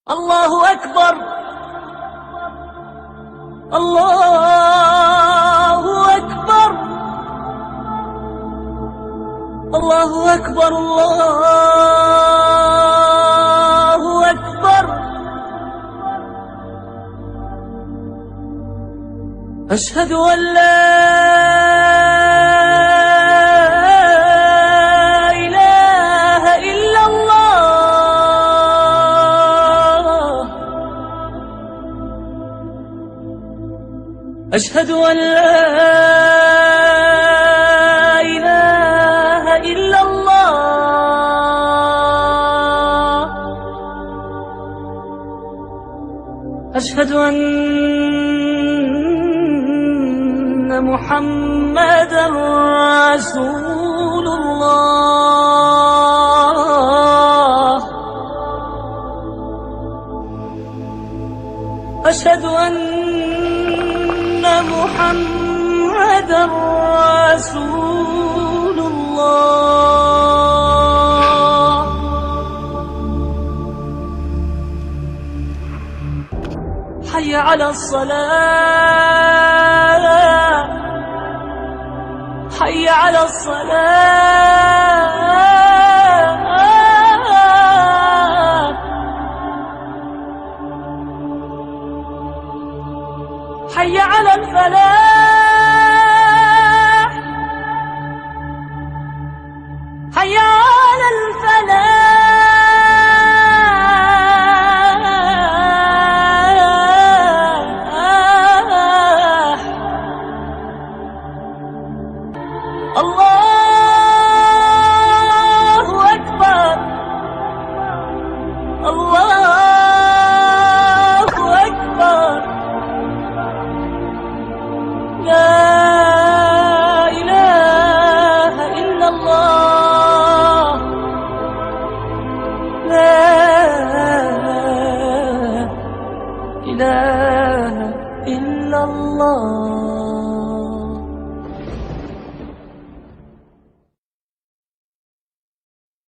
الله أكبر، الله أكبر، الله أكبر، الله أكبر. أشهد أن لا إله إلا الله، أشهد أن لا إله إلا الله، أشهد أن محمدًا رسول الله، أشهد أن محمدًا رسول الله. حي على الصلاة، حي على الصلاة، حي على الفلاح، حي على الفلاح. الله أكبر، الله أكبر. لا إله إلا الله، لا إله إلا الله.